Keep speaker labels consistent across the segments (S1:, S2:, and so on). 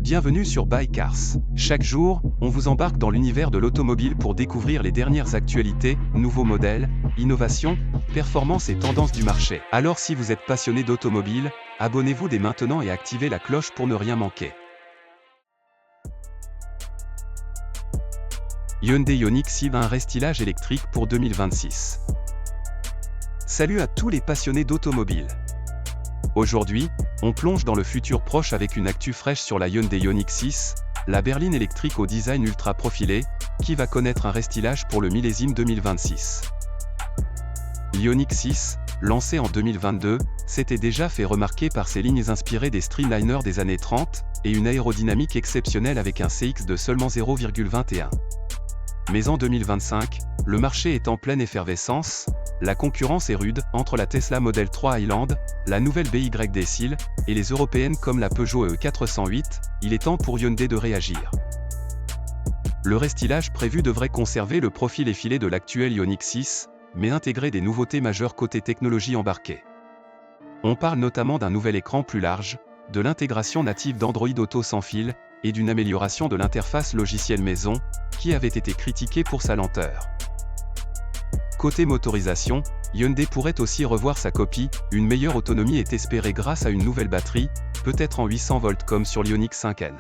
S1: Bienvenue sur Buy Cars. Chaque jour, on vous embarque dans l'univers de l'automobile pour découvrir les dernières actualités, nouveaux modèles, innovations, performances et tendances du marché. Alors si vous êtes passionné d'automobile, abonnez-vous dès maintenant et activez la cloche pour ne rien manquer. Hyundai Ioniq 6 a un restylage électrique pour 2026. Salut à tous les passionnés d'automobile. Aujourd'hui, on plonge dans le futur proche avec une actu fraîche sur la Hyundai Ioniq 6, la berline électrique au design ultra profilé, qui va connaître un restylage pour le millésime 2026. L'Ioniq 6, lancé en 2022, s'était déjà fait remarquer par ses lignes inspirées des Streamliners des années 30, et une aérodynamique exceptionnelle avec un CX de seulement 0,21. Mais en 2025, le marché est en pleine effervescence, la concurrence est rude entre la Tesla Model 3 Highland, la nouvelle BYD Seal, et les européennes comme la Peugeot E408, il est temps pour Hyundai de réagir. Le restylage prévu devrait conserver le profil effilé de l'actuel Ioniq 6, mais intégrer des nouveautés majeures côté technologie embarquée. On parle notamment d'un nouvel écran plus large, de l'intégration native d'Android Auto sans fil, et d'une amélioration de l'interface logicielle maison, qui avait été critiquée pour sa lenteur. Côté motorisation, Hyundai pourrait aussi revoir sa copie, une meilleure autonomie est espérée grâce à une nouvelle batterie, peut-être en 800 volts comme sur l'Ioniq 5N.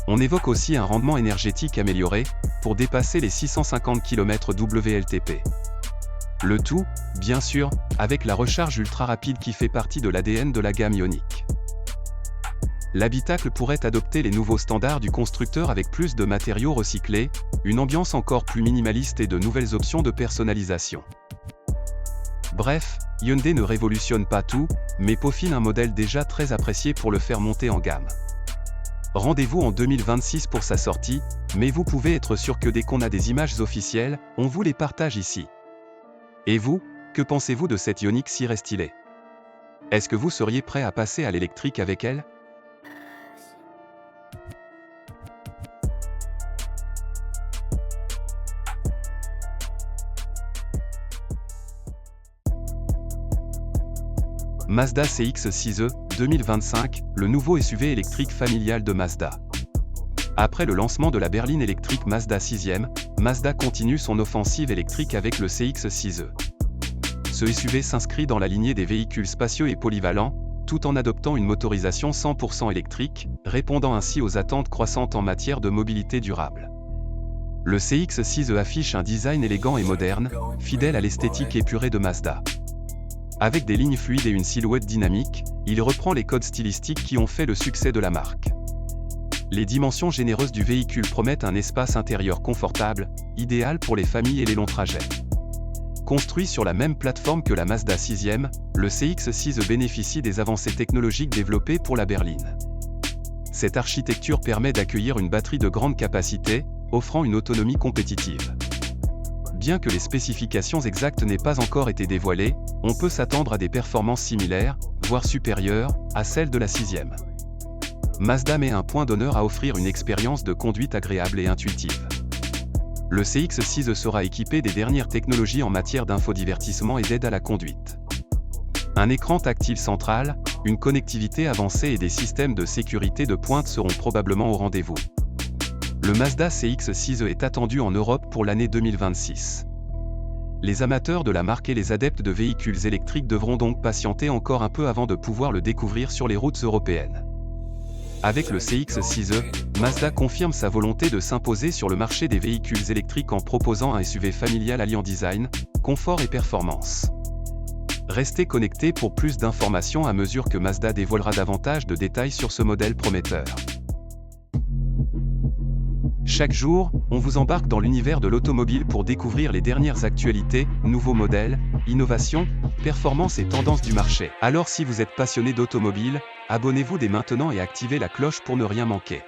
S1: On évoque aussi un rendement énergétique amélioré, pour dépasser les 650 km WLTP. Le tout, bien sûr, avec la recharge ultra rapide qui fait partie de l'ADN de la gamme Ioniq. L'habitacle pourrait adopter les nouveaux standards du constructeur avec plus de matériaux recyclés, une ambiance encore plus minimaliste et de nouvelles options de personnalisation. Bref, Hyundai ne révolutionne pas tout, mais peaufine un modèle déjà très apprécié pour le faire monter en gamme. Rendez-vous en 2026 pour sa sortie, mais vous pouvez être sûr que dès qu'on a des images officielles, on vous les partage ici. Et vous, que pensez-vous de cette Ioniq 6 restylée? Est-ce que vous seriez prêt à passer à l'électrique avec elle? Mazda CX-6e, 2025, le nouveau SUV électrique familial de Mazda. Après le lancement de la berline électrique Mazda 6e, Mazda continue son offensive électrique avec le CX-6e. Ce SUV s'inscrit dans la lignée des véhicules spacieux et polyvalents, tout en adoptant une motorisation 100% électrique, répondant ainsi aux attentes croissantes en matière de mobilité durable. Le CX-6e affiche un design élégant et moderne, fidèle à l'esthétique épurée de Mazda. Avec des lignes fluides et une silhouette dynamique, il reprend les codes stylistiques qui ont fait le succès de la marque. Les dimensions généreuses du véhicule promettent un espace intérieur confortable, idéal pour les familles et les longs trajets. Construit sur la même plateforme que la Mazda 6e, le CX-6e bénéficie des avancées technologiques développées pour la berline. Cette architecture permet d'accueillir une batterie de grande capacité, offrant une autonomie compétitive. Bien que les spécifications exactes n'aient pas encore été dévoilées, on peut s'attendre à des performances similaires, voire supérieures, à celles de la 6e. Mazda met un point d'honneur à offrir une expérience de conduite agréable et intuitive. Le CX-6e sera équipé des dernières technologies en matière d'infodivertissement et d'aide à la conduite. Un écran tactile central, une connectivité avancée et des systèmes de sécurité de pointe seront probablement au rendez-vous. Le Mazda CX-6e est attendu en Europe pour l'année 2026. Les amateurs de la marque et les adeptes de véhicules électriques devront donc patienter encore un peu avant de pouvoir le découvrir sur les routes européennes. Avec le CX-6e, Mazda confirme sa volonté de s'imposer sur le marché des véhicules électriques en proposant un SUV familial alliant design, confort et performance. Restez connectés pour plus d'informations à mesure que Mazda dévoilera davantage de détails sur ce modèle prometteur. Chaque jour, on vous embarque dans l'univers de l'automobile pour découvrir les dernières actualités, nouveaux modèles, innovations, performances et tendances du marché. Alors si vous êtes passionné d'automobile, abonnez-vous dès maintenant et activez la cloche pour ne rien manquer.